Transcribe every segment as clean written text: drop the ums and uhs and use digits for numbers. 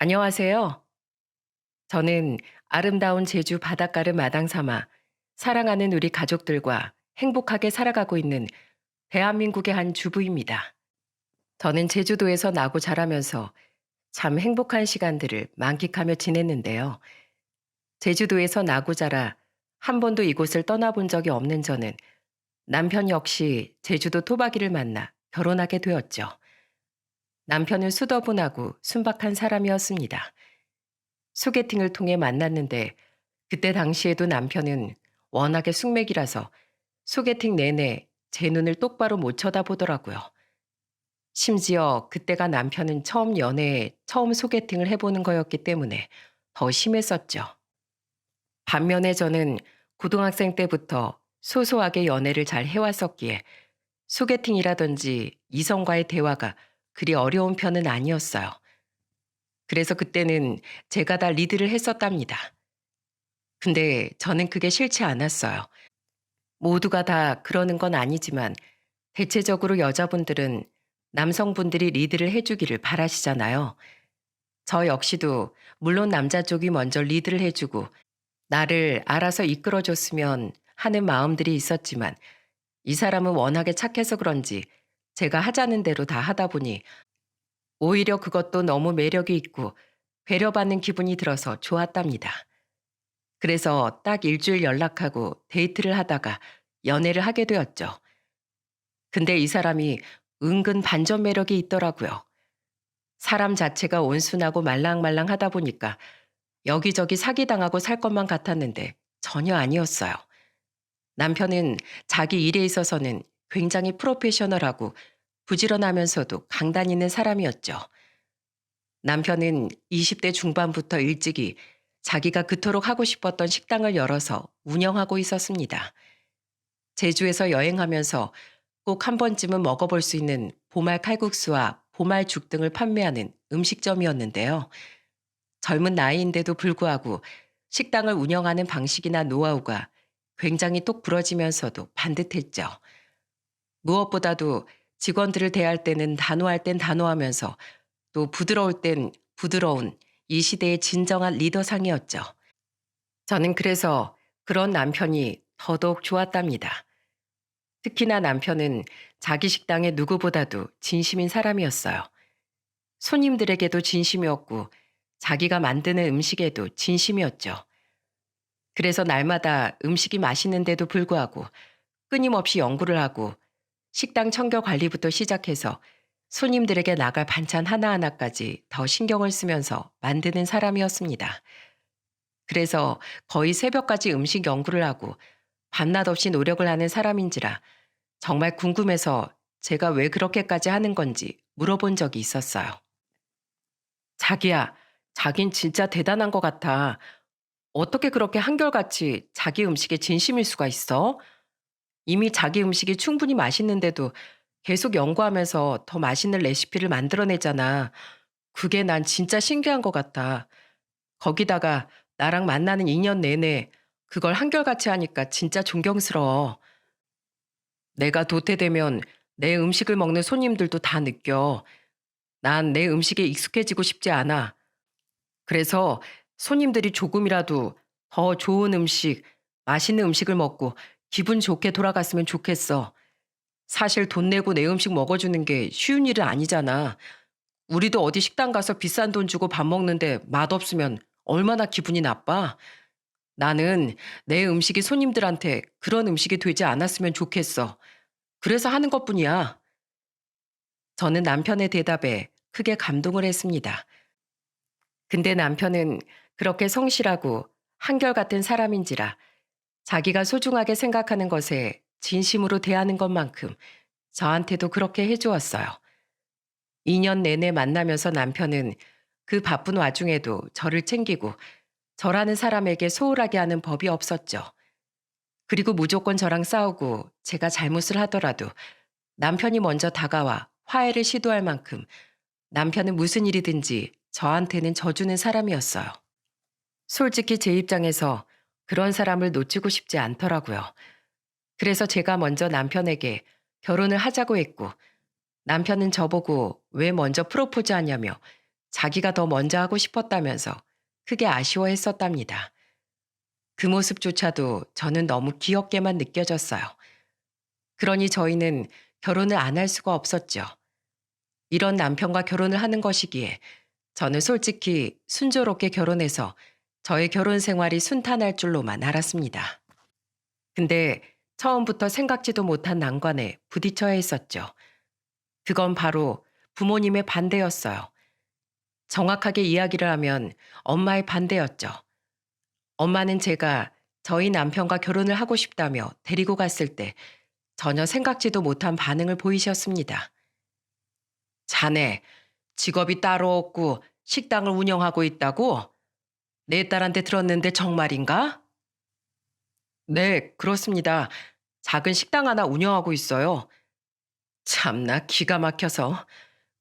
안녕하세요. 저는 아름다운 제주 바닷가를 마당 삼아 사랑하는 우리 가족들과 행복하게 살아가고 있는 대한민국의 한 주부입니다. 저는 제주도에서 나고 자라면서 참 행복한 시간들을 만끽하며 지냈는데요. 제주도에서 나고 자라 한 번도 이곳을 떠나본 적이 없는 저는 남편 역시 제주도 토박이를 만나 결혼하게 되었죠. 남편은 수더분하고 순박한 사람이었습니다. 소개팅을 통해 만났는데 그때 당시에도 남편은 워낙에 숙맥이라서 소개팅 내내 제 눈을 똑바로 못 쳐다보더라고요. 심지어 그때가 남편은 처음 연애에 처음 소개팅을 해보는 거였기 때문에 더 심했었죠. 반면에 저는 고등학생 때부터 소소하게 연애를 잘 해왔었기에 소개팅이라든지 이성과의 대화가 그리 어려운 편은 아니었어요. 그래서 그때는 제가 다 리드를 했었답니다. 근데 저는 그게 싫지 않았어요. 모두가 다 그러는 건 아니지만 대체적으로 여자분들은 남성분들이 리드를 해주기를 바라시잖아요. 저 역시도 물론 남자 쪽이 먼저 리드를 해주고 나를 알아서 이끌어줬으면 하는 마음들이 있었지만 이 사람은 워낙에 착해서 그런지 제가 하자는 대로 다 하다 보니 오히려 그것도 너무 매력이 있고 배려받는 기분이 들어서 좋았답니다. 그래서 딱 일주일 연락하고 데이트를 하다가 연애를 하게 되었죠. 근데 이 사람이 은근 반전 매력이 있더라고요. 사람 자체가 온순하고 말랑말랑하다 보니까 여기저기 사기당하고 살 것만 같았는데 전혀 아니었어요. 남편은 자기 일에 있어서는 굉장히 프로페셔널하고 부지런하면서도 강단 있는 사람이었죠. 남편은 20대 중반부터 일찍이 자기가 그토록 하고 싶었던 식당을 열어서 운영하고 있었습니다. 제주에서 여행하면서 꼭 한 번쯤은 먹어볼 수 있는 보말 칼국수와 보말죽 등을 판매하는 음식점이었는데요. 젊은 나이인데도 불구하고 식당을 운영하는 방식이나 노하우가 굉장히 똑 부러지면서도 반듯했죠. 무엇보다도 직원들을 대할 때는 단호할 땐 단호하면서 또 부드러울 땐 부드러운 이 시대의 진정한 리더상이었죠. 저는 그래서 그런 남편이 더더욱 좋았답니다. 특히나 남편은 자기 식당의 누구보다도 진심인 사람이었어요. 손님들에게도 진심이었고 자기가 만드는 음식에도 진심이었죠. 그래서 날마다 음식이 맛있는데도 불구하고 끊임없이 연구를 하고 식당 청결 관리부터 시작해서 손님들에게 나갈 반찬 하나하나까지 더 신경을 쓰면서 만드는 사람이었습니다. 그래서 거의 새벽까지 음식 연구를 하고 밤낮 없이 노력을 하는 사람인지라 정말 궁금해서 제가 왜 그렇게까지 하는 건지 물어본 적이 있었어요. 자기야, 자긴 진짜 대단한 것 같아. 어떻게 그렇게 한결같이 자기 음식에 진심일 수가 있어? 이미 자기 음식이 충분히 맛있는데도 계속 연구하면서 더 맛있는 레시피를 만들어내잖아. 그게 난 진짜 신기한 것 같아. 거기다가 나랑 만나는 2년 내내 그걸 한결같이 하니까 진짜 존경스러워. 내가 도태되면 내 음식을 먹는 손님들도 다 느껴. 난 내 음식에 익숙해지고 싶지 않아. 그래서 손님들이 조금이라도 더 좋은 음식, 맛있는 음식을 먹고 기분 좋게 돌아갔으면 좋겠어. 사실 돈 내고 내 음식 먹어주는 게 쉬운 일은 아니잖아. 우리도 어디 식당 가서 비싼 돈 주고 밥 먹는데 맛없으면 얼마나 기분이 나빠? 나는 내 음식이 손님들한테 그런 음식이 되지 않았으면 좋겠어. 그래서 하는 것뿐이야. 저는 남편의 대답에 크게 감동을 했습니다. 근데 남편은 그렇게 성실하고 한결같은 사람인지라 자기가 소중하게 생각하는 것에 진심으로 대하는 것만큼 저한테도 그렇게 해주었어요. 2년 내내 만나면서 남편은 그 바쁜 와중에도 저를 챙기고 저라는 사람에게 소홀하게 하는 법이 없었죠. 그리고 무조건 저랑 싸우고 제가 잘못을 하더라도 남편이 먼저 다가와 화해를 시도할 만큼 남편은 무슨 일이든지 저한테는 져주는 사람이었어요. 솔직히 제 입장에서 그런 사람을 놓치고 싶지 않더라고요. 그래서 제가 먼저 남편에게 결혼을 하자고 했고 남편은 저보고 왜 먼저 프로포즈 하냐며 자기가 더 먼저 하고 싶었다면서 크게 아쉬워했었답니다. 그 모습조차도 저는 너무 귀엽게만 느껴졌어요. 그러니 저희는 결혼을 안 할 수가 없었죠. 이런 남편과 결혼을 하는 것이기에 저는 솔직히 순조롭게 결혼해서 저의 결혼 생활이 순탄할 줄로만 알았습니다. 근데 처음부터 생각지도 못한 난관에 부딪혀야 했었죠. 그건 바로 부모님의 반대였어요. 정확하게 이야기를 하면 엄마의 반대였죠. 엄마는 제가 저희 남편과 결혼을 하고 싶다며 데리고 갔을 때 전혀 생각지도 못한 반응을 보이셨습니다. 자네, 직업이 따로 없고 식당을 운영하고 있다고? 내 딸한테 들었는데 정말인가? 네, 그렇습니다. 작은 식당 하나 운영하고 있어요. 참나 기가 막혀서.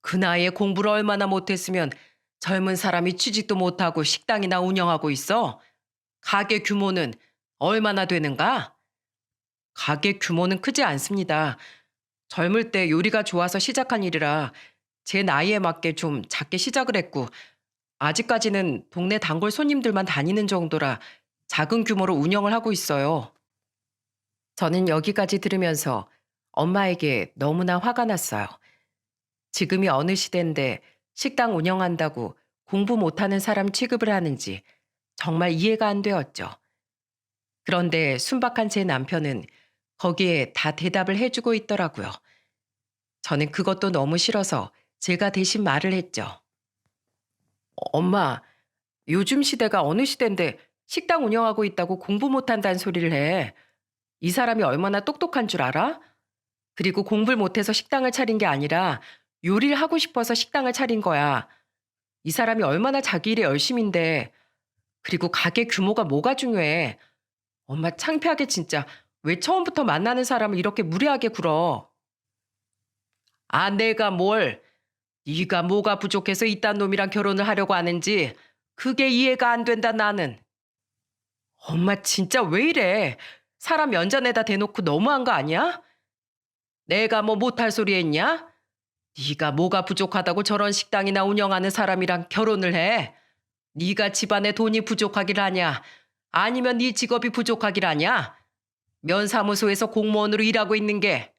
그 나이에 공부를 얼마나 못했으면 젊은 사람이 취직도 못하고 식당이나 운영하고 있어? 가게 규모는 얼마나 되는가? 가게 규모는 크지 않습니다. 젊을 때 요리가 좋아서 시작한 일이라 제 나이에 맞게 좀 작게 시작을 했고, 아직까지는 동네 단골 손님들만 다니는 정도라 작은 규모로 운영을 하고 있어요. 저는 여기까지 들으면서 엄마에게 너무나 화가 났어요. 지금이 어느 시대인데 식당 운영한다고 공부 못하는 사람 취급을 하는지 정말 이해가 안 되었죠. 그런데 순박한 제 남편은 거기에 다 대답을 해주고 있더라고요. 저는 그것도 너무 싫어서 제가 대신 말을 했죠. 엄마, 요즘 시대가 어느 시대인데 식당 운영하고 있다고 공부 못한다는 소리를 해. 이 사람이 얼마나 똑똑한 줄 알아? 그리고 공부를 못해서 식당을 차린 게 아니라 요리를 하고 싶어서 식당을 차린 거야. 이 사람이 얼마나 자기 일에 열심인데. 그리고 가게 규모가 뭐가 중요해. 엄마 창피하게 진짜. 왜 처음부터 만나는 사람을 이렇게 무례하게 굴어. 아, 내가 뭘. 네가 뭐가 부족해서 이딴 놈이랑 결혼을 하려고 하는지 그게 이해가 안 된다 나는. 엄마 진짜 왜 이래. 사람 연잔에다 대놓고 너무한 거 아니야? 내가 뭐 못할 소리 했냐? 네가 뭐가 부족하다고 저런 식당이나 운영하는 사람이랑 결혼을 해? 네가 집안에 돈이 부족하길 하냐? 아니면 네 직업이 부족하길 하냐? 면사무소에서 공무원으로 일하고 있는 게.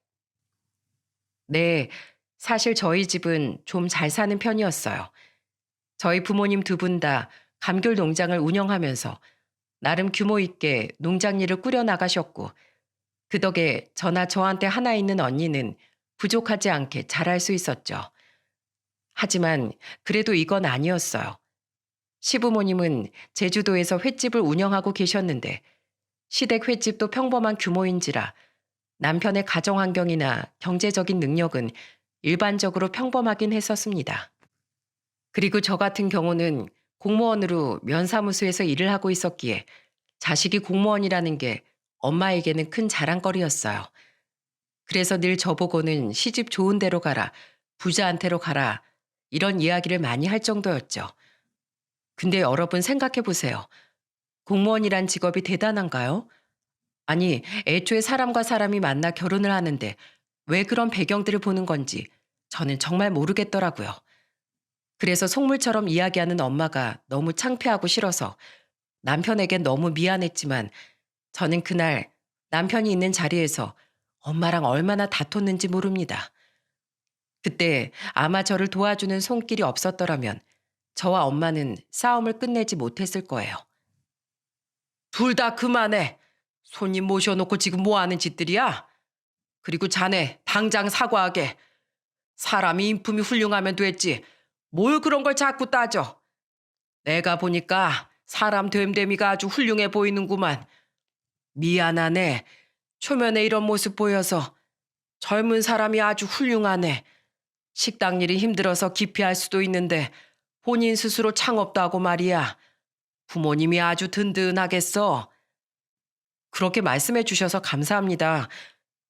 네, 사실 저희 집은 좀 잘 사는 편이었어요. 저희 부모님 두 분 다 감귤 농장을 운영하면서 나름 규모 있게 농장 일을 꾸려 나가셨고, 그 덕에 저나 저한테 하나 있는 언니는 부족하지 않게 잘할 수 있었죠. 하지만 그래도 이건 아니었어요. 시부모님은 제주도에서 횟집을 운영하고 계셨는데 시댁 횟집도 평범한 규모인지라 남편의 가정 환경이나 경제적인 능력은 일반적으로 평범하긴 했었습니다. 그리고 저 같은 경우는 공무원으로 면사무소에서 일을 하고 있었기에 자식이 공무원이라는 게 엄마에게는 큰 자랑거리였어요. 그래서 늘 저보고는 시집 좋은 데로 가라, 부자한테로 가라, 이런 이야기를 많이 할 정도였죠. 근데 여러분 생각해 보세요. 공무원이란 직업이 대단한가요? 아니, 애초에 사람과 사람이 만나 결혼을 하는데 왜 그런 배경들을 보는 건지 저는 정말 모르겠더라고요. 그래서 속물처럼 이야기하는 엄마가 너무 창피하고 싫어서 남편에겐 너무 미안했지만 저는 그날 남편이 있는 자리에서 엄마랑 얼마나 다퉜는지 모릅니다. 그때 아마 저를 도와주는 손길이 없었더라면 저와 엄마는 싸움을 끝내지 못했을 거예요. 둘 다 그만해. 손님 모셔놓고 지금 뭐 하는 짓들이야? 그리고 자네 당장 사과하게. 사람이 인품이 훌륭하면 됐지. 뭘 그런 걸 자꾸 따져. 내가 보니까 사람 됨됨이가 아주 훌륭해 보이는구만. 미안하네. 초면에 이런 모습 보여서 젊은 사람이 아주 훌륭하네. 식당 일이 힘들어서 기피할 수도 있는데 본인 스스로 창업도 하고 말이야. 부모님이 아주 든든하겠어. 그렇게 말씀해 주셔서 감사합니다.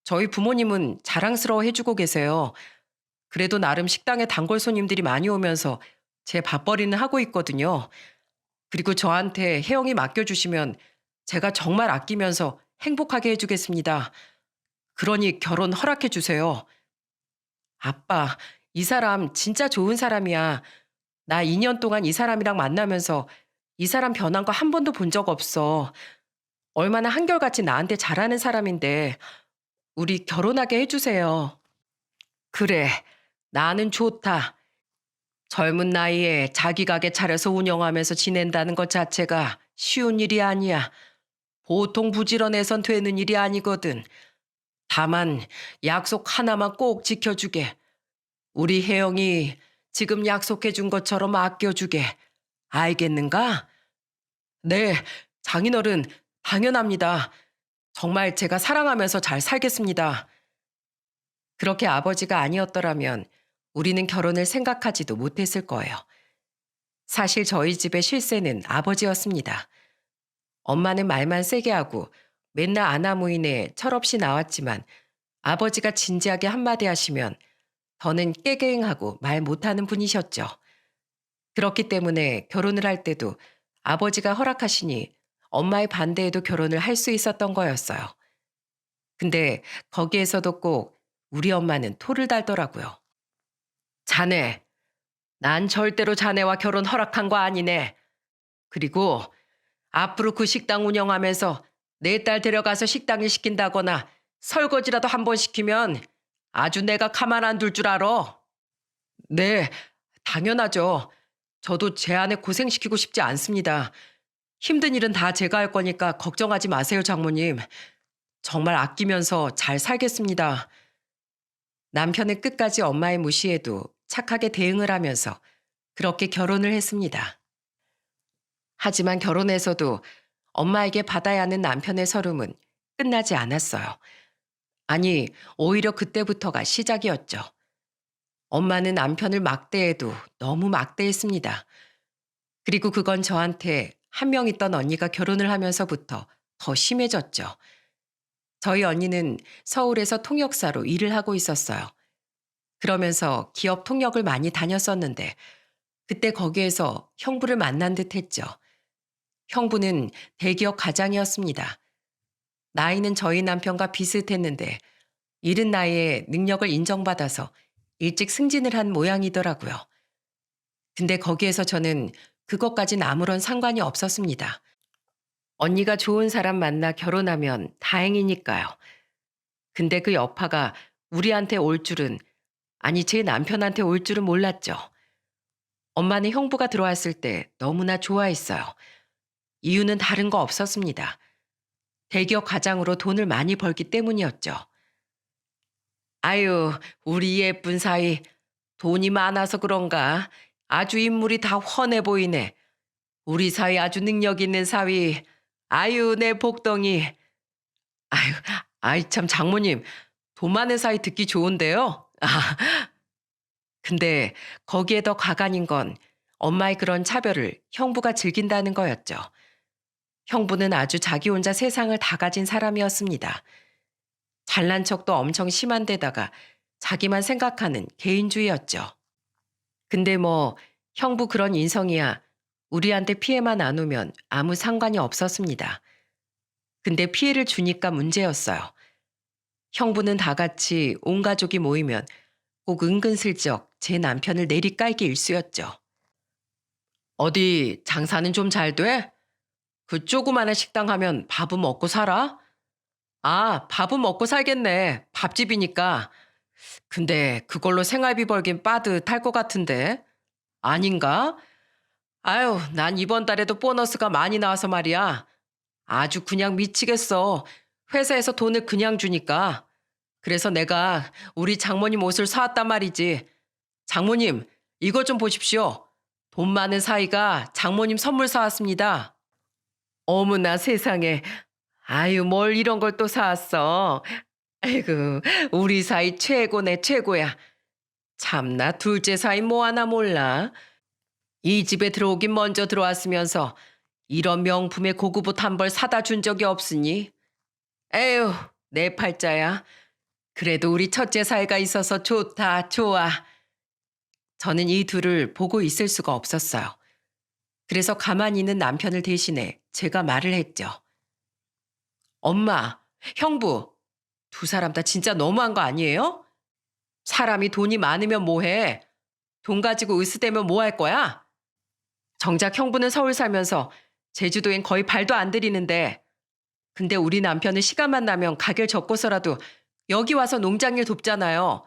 저희 부모님은 자랑스러워 해주고 계세요. 그래도 나름 식당에 단골 손님들이 많이 오면서 제 밥벌이는 하고 있거든요. 그리고 저한테 혜영이 맡겨주시면 제가 정말 아끼면서 행복하게 해주겠습니다. 그러니 결혼 허락해 주세요. 아빠, 이 사람 진짜 좋은 사람이야. 나 2년 동안 이 사람이랑 만나면서 이 사람 변한 거 한 번도 본 적 없어. 얼마나 한결같이 나한테 잘하는 사람인데 우리 결혼하게 해주세요. 그래, 나는 좋다. 젊은 나이에 자기 가게 차려서 운영하면서 지낸다는 것 자체가 쉬운 일이 아니야. 보통 부지런해선 되는 일이 아니거든. 다만 약속 하나만 꼭 지켜주게. 우리 혜영이 지금 약속해준 것처럼 아껴주게. 알겠는가? 네, 장인어른, 당연합니다. 정말 제가 사랑하면서 잘 살겠습니다. 그렇게 아버지가 아니었더라면 우리는 결혼을 생각하지도 못했을 거예요. 사실 저희 집의 실세는 아버지였습니다. 엄마는 말만 세게 하고 맨날 아나무인에 철없이 나왔지만 아버지가 진지하게 한마디 하시면 더는 깨갱하고 말 못하는 분이셨죠. 그렇기 때문에 결혼을 할 때도 아버지가 허락하시니 엄마의 반대에도 결혼을 할 수 있었던 거였어요. 근데 거기에서도 꼭 우리 엄마는 토를 달더라고요. 자네, 난 절대로 자네와 결혼 허락한 거 아니네. 그리고 앞으로 그 식당 운영하면서 내 딸 데려가서 식당일 시킨다거나 설거지라도 한 번 시키면 아주 내가 가만 안 둘 줄 알아. 네, 당연하죠. 저도 제 아내 고생시키고 싶지 않습니다. 힘든 일은 다 제가 할 거니까 걱정하지 마세요, 장모님. 정말 아끼면서 잘 살겠습니다. 남편은 끝까지 엄마의 무시에도 착하게 대응을 하면서 그렇게 결혼을 했습니다. 하지만 결혼해서도 엄마에게 받아야 하는 남편의 서름은 끝나지 않았어요. 아니, 오히려 그때부터가 시작이었죠. 엄마는 남편을 막대해도 너무 막대했습니다. 그리고 그건 저한테 한 명 있던 언니가 결혼을 하면서부터 더 심해졌죠. 저희 언니는 서울에서 통역사로 일을 하고 있었어요. 그러면서 기업 통역을 많이 다녔었는데 그때 거기에서 형부를 만난 듯 했죠. 형부는 대기업 과장이었습니다. 나이는 저희 남편과 비슷했는데 이른 나이에 능력을 인정받아서 일찍 승진을 한 모양이더라고요. 근데 거기에서 저는 그것까진 아무런 상관이 없었습니다. 언니가 좋은 사람 만나 결혼하면 다행이니까요. 근데 그 여파가 우리한테 올 줄은, 아니 제 남편한테 올 줄은 몰랐죠. 엄마는 형부가 들어왔을 때 너무나 좋아했어요. 이유는 다른 거 없었습니다. 대기업 과장으로 돈을 많이 벌기 때문이었죠. 아유, 우리 예쁜 사위. 돈이 많아서 그런가 아주 인물이 다 훤해 보이네. 우리 사위 아주 능력 있는 사위. 아유, 내 복덩이. 아유, 아이 참 장모님. 돈 많은 사위 듣기 좋은데요. 아, 근데 거기에 더 가관인 건 엄마의 그런 차별을 형부가 즐긴다는 거였죠. 형부는 아주 자기 혼자 세상을 다 가진 사람이었습니다. 잘난 척도 엄청 심한 데다가 자기만 생각하는 개인주의였죠. 근데 뭐 형부 그런 인성이야 우리한테 피해만 안 오면 아무 상관이 없었습니다. 근데 피해를 주니까 문제였어요. 형부는 다 같이 온 가족이 모이면 꼭 은근슬쩍 제 남편을 내리깔기 일쑤였죠. 어디 장사는 좀 잘 돼? 그 조그마한 식당 하면 밥은 먹고 살아? 아, 밥은 먹고 살겠네. 밥집이니까. 근데 그걸로 생활비 벌긴 빠듯할 것 같은데. 아닌가? 아유, 난 이번 달에도 보너스가 많이 나와서 말이야. 아주 그냥 미치겠어. 회사에서 돈을 그냥 주니까. 그래서 내가 우리 장모님 옷을 사왔단 말이지. 장모님, 이것 좀 보십시오. 돈 많은 사이가 장모님 선물 사왔습니다. 어머나 세상에. 아유, 뭘 이런 걸 또 사왔어. 아이고, 우리 사이 최고네, 최고야. 참나, 둘째 사이 뭐 하나 몰라. 이 집에 들어오긴 먼저 들어왔으면서 이런 명품의 고급 옷 한 벌 사다 준 적이 없으니. 에휴, 내 팔자야. 그래도 우리 첫째 사이가 있어서 좋다, 좋아. 저는 이 둘을 보고 있을 수가 없었어요. 그래서 가만히 있는 남편을 대신해 제가 말을 했죠. 엄마, 형부, 두 사람 다 진짜 너무한 거 아니에요? 사람이 돈이 많으면 뭐해? 돈 가지고 으스대면 뭐 할 거야? 정작 형부는 서울 살면서 제주도엔 거의 발도 안 들이는데 근데 우리 남편은 시간만 나면 가게를 접고서라도 여기 와서 농장일 돕잖아요.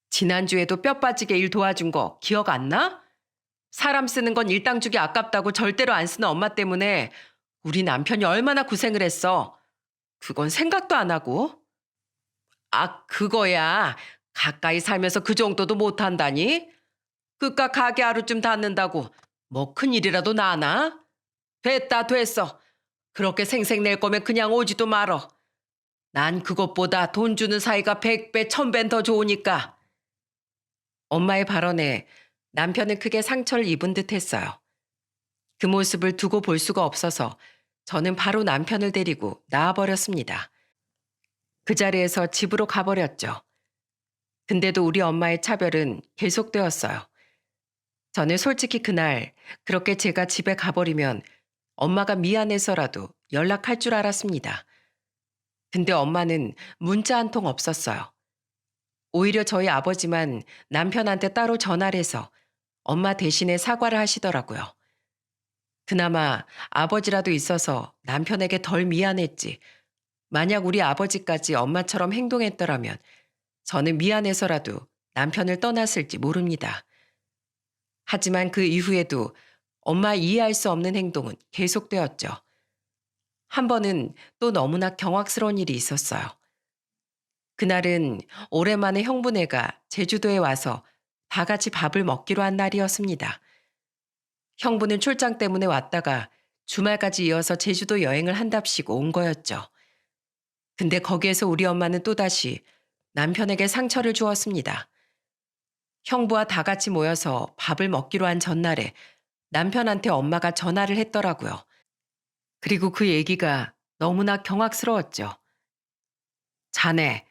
지난주에도 뼈 빠지게 일 도와준 거 기억 안 나? 사람 쓰는 건 일당 주기 아깝다고 절대로 안 쓰는 엄마 때문에 우리 남편이 얼마나 고생을 했어. 그건 생각도 안 하고. 아, 그거야. 가까이 살면서 그 정도도 못한다니? 그깟 가게 하루쯤 닫는다고 뭐 큰일이라도 나나? 됐다 됐어. 그렇게 생색낼 거면 그냥 오지도 말어. 난 그것보다 돈 주는 사이가 100배, 1000배는 더 좋으니까. 엄마의 발언에 남편은 크게 상처를 입은 듯 했어요. 그 모습을 두고 볼 수가 없어서 저는 바로 남편을 데리고 나와버렸습니다. 그 자리에서 집으로 가버렸죠. 근데도 우리 엄마의 차별은 계속되었어요. 저는 솔직히 그날 그렇게 제가 집에 가버리면 엄마가 미안해서라도 연락할 줄 알았습니다. 근데 엄마는 문자 한 통 없었어요. 오히려 저희 아버지만 남편한테 따로 전화를 해서 엄마 대신에 사과를 하시더라고요. 그나마 아버지라도 있어서 남편에게 덜 미안했지. 만약 우리 아버지까지 엄마처럼 행동했더라면 저는 미안해서라도 남편을 떠났을지 모릅니다. 하지만 그 이후에도 엄마 이해할 수 없는 행동은 계속되었죠. 한 번은 또 너무나 경악스러운 일이 있었어요. 그날은 오랜만에 형부네가 제주도에 와서 다 같이 밥을 먹기로 한 날이었습니다. 형부는 출장 때문에 왔다가 주말까지 이어서 제주도 여행을 한답시고 온 거였죠. 근데 거기에서 우리 엄마는 또다시 남편에게 상처를 주었습니다. 형부와 다 같이 모여서 밥을 먹기로 한 전날에 남편한테 엄마가 전화를 했더라고요. 그리고 그 얘기가 너무나 경악스러웠죠. 자네,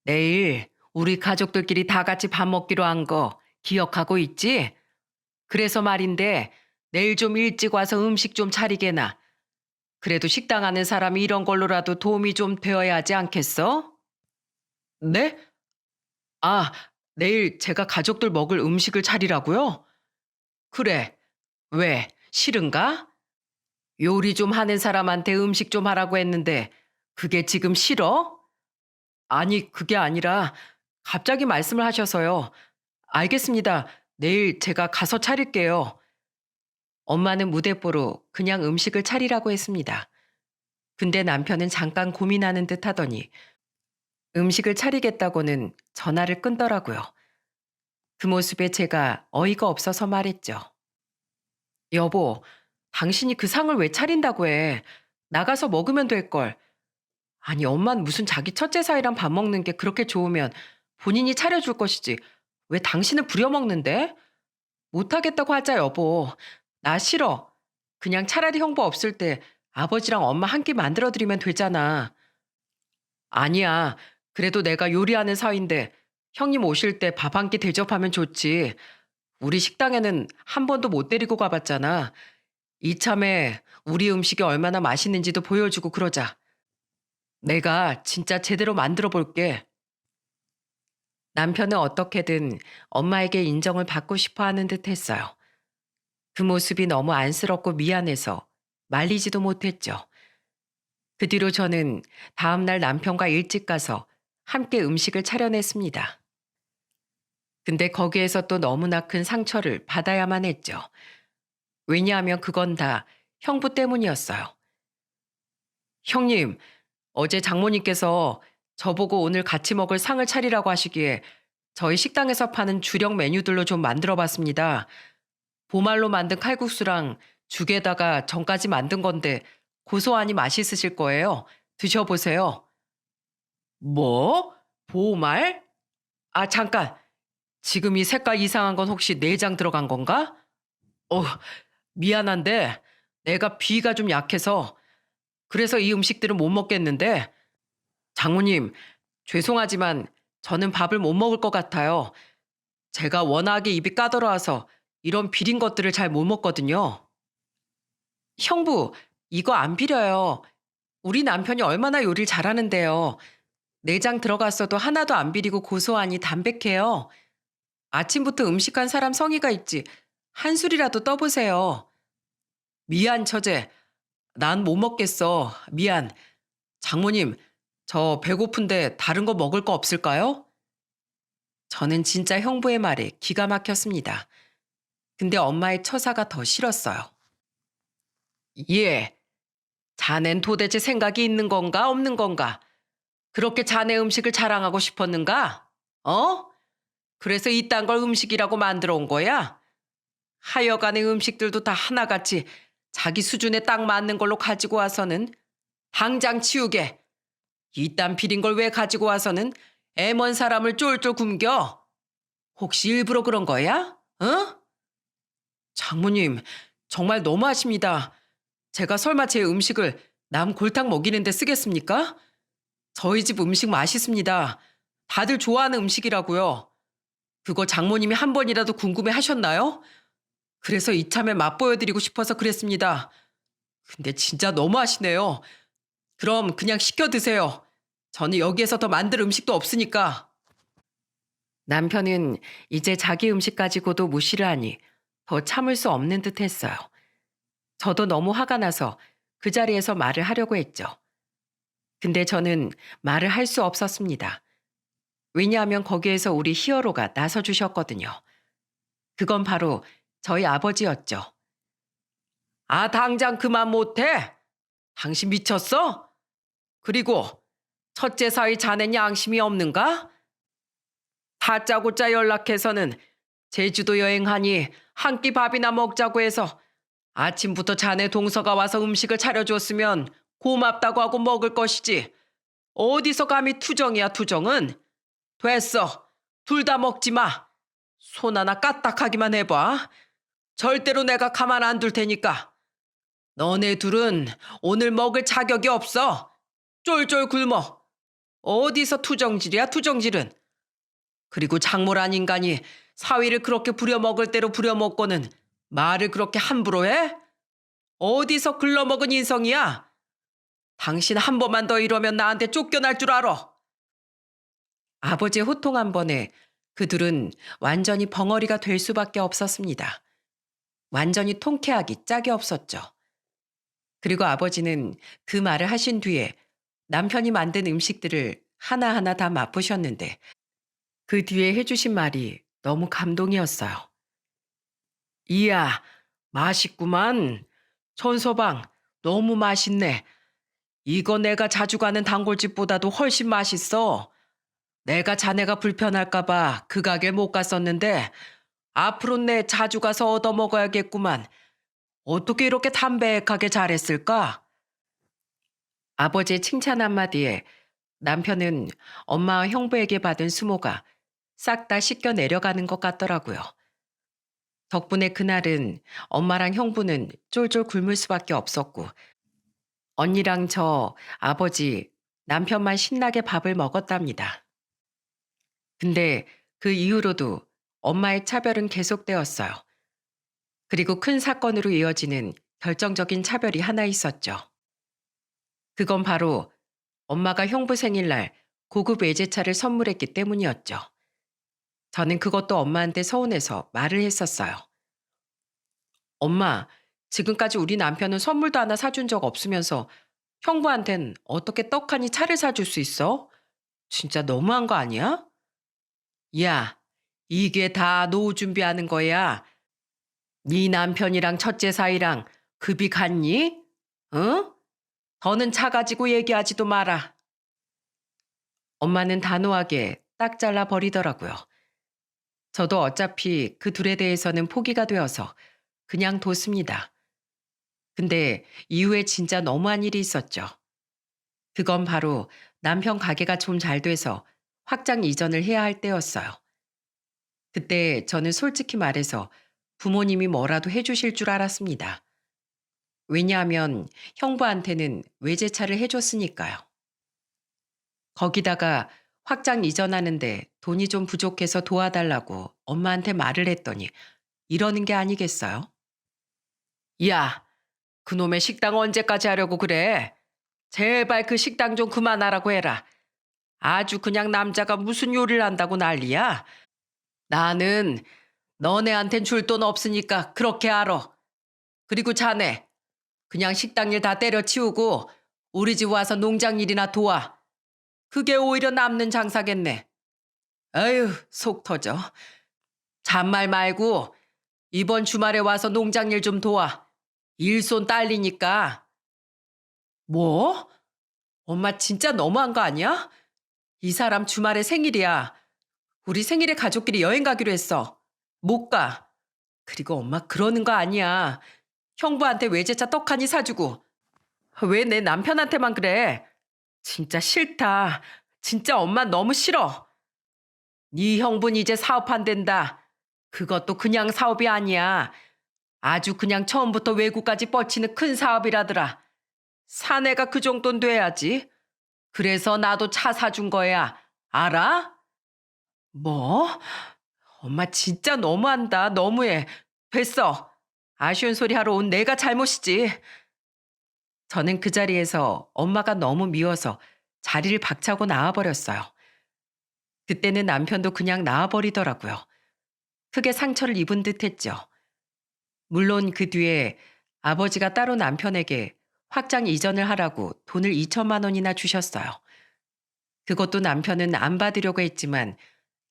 내일 우리 가족들끼리 다 같이 밥 먹기로 한 거 기억하고 있지? 그래서 말인데 내일 좀 일찍 와서 음식 좀 차리게나. 그래도 식당 하는 사람이 이런 걸로라도 도움이 좀 되어야 하지 않겠어? 네? 아, 내일 제가 가족들 먹을 음식을 차리라고요? 그래. 왜? 싫은가? 요리 좀 하는 사람한테 음식 좀 하라고 했는데 그게 지금 싫어? 아니, 그게 아니라 갑자기 말씀을 하셔서요. 알겠습니다. 내일 제가 가서 차릴게요. 엄마는 무대뽀로 그냥 음식을 차리라고 했습니다. 근데 남편은 잠깐 고민하는 듯 하더니 음식을 차리겠다고는 전화를 끊더라고요. 그 모습에 제가 어이가 없어서 말했죠. 여보, 당신이 그 상을 왜 차린다고 해? 나가서 먹으면 될걸. 아니, 엄만 무슨 자기 첫째 사이랑 밥 먹는 게 그렇게 좋으면 본인이 차려줄 것이지. 왜 당신은 부려먹는데? 못하겠다고 하자, 여보. 나 싫어. 그냥 차라리 형부 없을 때 아버지랑 엄마 한 끼 만들어드리면 되잖아. 아니야. 그래도 내가 요리하는 사이인데 형님 오실 때 밥 한 끼 대접하면 좋지. 우리 식당에는 한 번도 못 데리고 가봤잖아. 이참에 우리 음식이 얼마나 맛있는지도 보여주고 그러자. 내가 진짜 제대로 만들어 볼게. 남편은 어떻게든 엄마에게 인정을 받고 싶어 하는 듯 했어요. 그 모습이 너무 안쓰럽고 미안해서 말리지도 못했죠. 그 뒤로 저는 다음날 남편과 일찍 가서 함께 음식을 차려냈습니다. 근데 거기에서 또 너무나 큰 상처를 받아야만 했죠. 왜냐하면 그건 다 형부 때문이었어요. 형님, 어제 장모님께서 저보고 오늘 같이 먹을 상을 차리라고 하시기에 저희 식당에서 파는 주력 메뉴들로 좀 만들어 봤습니다. 보말로 만든 칼국수랑 죽에다가 전까지 만든 건데 고소하니 맛있으실 거예요. 드셔보세요. 뭐? 보말? 아, 잠깐. 지금 이 색깔 이상한 건 혹시 내장 들어간 건가? 어, 미안한데 내가 비위가 좀 약해서 그래서 이 음식들은 못 먹겠는데 장모님, 죄송하지만 저는 밥을 못 먹을 것 같아요. 제가 워낙에 입이 까다로워서 이런 비린 것들을 잘 못 먹거든요. 형부, 이거 안 비려요. 우리 남편이 얼마나 요리를 잘하는데요. 내장 들어갔어도 하나도 안 비리고 고소하니 담백해요. 아침부터 음식한 사람 성의가 있지. 한술이라도 떠보세요. 미안, 처제. 난 못 먹겠어. 미안. 장모님, 저 배고픈데 다른 거 먹을 거 없을까요? 저는 진짜 형부의 말에 기가 막혔습니다. 근데 엄마의 처사가 더 싫었어요. 예. 자넨 도대체 생각이 있는 건가 없는 건가? 그렇게 자네 음식을 자랑하고 싶었는가? 어? 그래서 이딴 걸 음식이라고 만들어 온 거야? 하여간의 음식들도 다 하나같이 자기 수준에 딱 맞는 걸로 가지고 와서는 당장 치우게. 이딴 비린 걸 왜 가지고 와서는 애먼 사람을 쫄쫄 굶겨? 혹시 일부러 그런 거야? 어? 장모님, 정말 너무하십니다. 제가 설마 제 음식을 남 골탕 먹이는데 쓰겠습니까? 저희 집 음식 맛있습니다. 다들 좋아하는 음식이라고요. 그거 장모님이 한 번이라도 궁금해 하셨나요? 그래서 이참에 맛보여드리고 싶어서 그랬습니다. 근데 진짜 너무하시네요. 그럼 그냥 시켜 드세요. 저는 여기에서 더 만들 음식도 없으니까. 남편은 이제 자기 음식 가지고도 무시를 하니 더 참을 수 없는 듯 했어요. 저도 너무 화가 나서 그 자리에서 말을 하려고 했죠. 근데 저는 말을 할 수 없었습니다. 왜냐하면 거기에서 우리 히어로가 나서 주셨거든요. 그건 바로 저희 아버지였죠. 아, 당장 그만 못해? 당신 미쳤어? 그리고 첫째 사위 자넨 양심이 없는가? 다짜고짜 연락해서는 제주도 여행하니 한 끼 밥이나 먹자고 해서 아침부터 자네 동서가 와서 음식을 차려줬으면 고맙다고 하고 먹을 것이지. 어디서 감히 투정이야, 투정은? 됐어. 둘 다 먹지 마. 손 하나 까딱하기만 해봐. 절대로 내가 가만 안 둘 테니까. 너네 둘은 오늘 먹을 자격이 없어. 쫄쫄 굶어. 어디서 투정질이야, 투정질은. 그리고 장모란 인간이 사위를 그렇게 부려먹을 대로 부려먹고는 말을 그렇게 함부로 해? 어디서 글러먹은 인성이야? 당신 한 번만 더 이러면 나한테 쫓겨날 줄 알아. 아버지의 호통 한 번에 그 둘은 완전히 벙어리가 될 수밖에 없었습니다. 완전히 통쾌하기 짝이 없었죠. 그리고 아버지는 그 말을 하신 뒤에 남편이 만든 음식들을 하나하나 다 맛보셨는데 그 뒤에 해주신 말이 너무 감동이었어요. 이야, 맛있구만. 천서방, 너무 맛있네. 이거 내가 자주 가는 단골집보다도 훨씬 맛있어. 내가 자네가 불편할까봐 그 가게 못 갔었는데 앞으로 내 자주 가서 얻어먹어야겠구만. 어떻게 이렇게 담백하게 잘했을까? 아버지의 칭찬 한마디에 남편은 엄마와 형부에게 받은 수모가 싹 다 씻겨 내려가는 것 같더라고요. 덕분에 그날은 엄마랑 형부는 쫄쫄 굶을 수밖에 없었고 언니랑 저, 아버지, 남편만 신나게 밥을 먹었답니다. 근데 그 이후로도 엄마의 차별은 계속되었어요. 그리고 큰 사건으로 이어지는 결정적인 차별이 하나 있었죠. 그건 바로 엄마가 형부 생일날 고급 외제차를 선물했기 때문이었죠. 저는 그것도 엄마한테 서운해서 말을 했었어요. 엄마, 지금까지 우리 남편은 선물도 하나 사준 적 없으면서 형부한텐 어떻게 떡하니 차를 사줄 수 있어? 진짜 너무한 거 아니야? 야, 이게 다 노후 준비하는 거야. 네 남편이랑 첫째 사이랑 급이 같니? 응? 더는 차 가지고 얘기하지도 마라. 엄마는 단호하게 딱 잘라 버리더라고요. 저도 어차피 그 둘에 대해서는 포기가 되어서 그냥 뒀습니다. 근데 이후에 진짜 너무한 일이 있었죠. 그건 바로 남편 가게가 좀 잘 돼서 확장 이전을 해야 할 때였어요. 그때 저는 솔직히 말해서 부모님이 뭐라도 해주실 줄 알았습니다. 왜냐하면 형부한테는 외제차를 해줬으니까요. 거기다가 확장 이전하는데 돈이 좀 부족해서 도와달라고 엄마한테 말을 했더니 이러는 게 아니겠어요? 야, 그놈의 식당 언제까지 하려고 그래? 제발 그 식당 좀 그만하라고 해라. 아주 그냥 남자가 무슨 요리를 한다고 난리야? 나는 너네한텐 줄 돈 없으니까 그렇게 알아. 그리고 자네, 그냥 식당 일 다 때려치우고 우리 집 와서 농장 일이나 도와. 그게 오히려 남는 장사겠네. 아유, 속 터져. 잔말 말고 이번 주말에 와서 농장 일 좀 도와. 일손 딸리니까. 뭐? 엄마 진짜 너무한 거 아니야? 이 사람 주말에 생일이야. 우리 생일에 가족끼리 여행 가기로 했어. 못 가. 그리고 엄마 그러는 거 아니야. 형부한테 외제차 떡하니 사주고. 왜 내 남편한테만 그래? 진짜 싫다. 진짜 엄마 너무 싫어. 네 형부는 이제 사업한댄다. 그것도 그냥 사업이 아니야. 아주 그냥 처음부터 외국까지 뻗치는 큰 사업이라더라. 사내가 그 정도는 돼야지. 그래서 나도 차 사준 거야. 알아? 뭐? 엄마 진짜 너무한다. 너무해. 됐어. 아쉬운 소리 하러 온 내가 잘못이지. 저는 그 자리에서 엄마가 너무 미워서 자리를 박차고 나와버렸어요. 그때는 남편도 그냥 나와버리더라고요. 크게 상처를 입은 듯 했죠. 물론 그 뒤에 아버지가 따로 남편에게 확장 이전을 하라고 돈을 2천만 원이나 주셨어요. 그것도 남편은 안 받으려고 했지만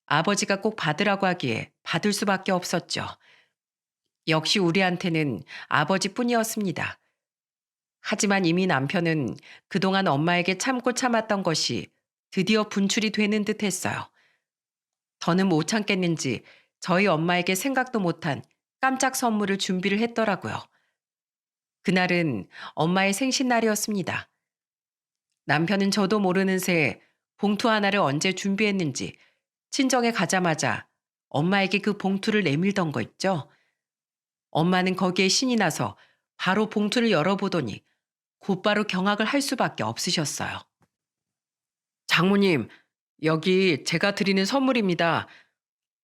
아버지가 꼭 받으라고 하기에 받을 수밖에 없었죠. 역시 우리한테는 아버지뿐이었습니다. 하지만 이미 남편은 그동안 엄마에게 참고 참았던 것이 드디어 분출이 되는 듯 했어요. 더는 못 참겠는지 저희 엄마에게 생각도 못한 깜짝 선물을 준비를 했더라고요. 그날은 엄마의 생신날이었습니다. 남편은 저도 모르는 새에 봉투 하나를 언제 준비했는지 친정에 가자마자 엄마에게 그 봉투를 내밀던 거 있죠. 엄마는 거기에 신이 나서 바로 봉투를 열어보더니 곧바로 경악을 할 수밖에 없으셨어요. 장모님, 여기 제가 드리는 선물입니다.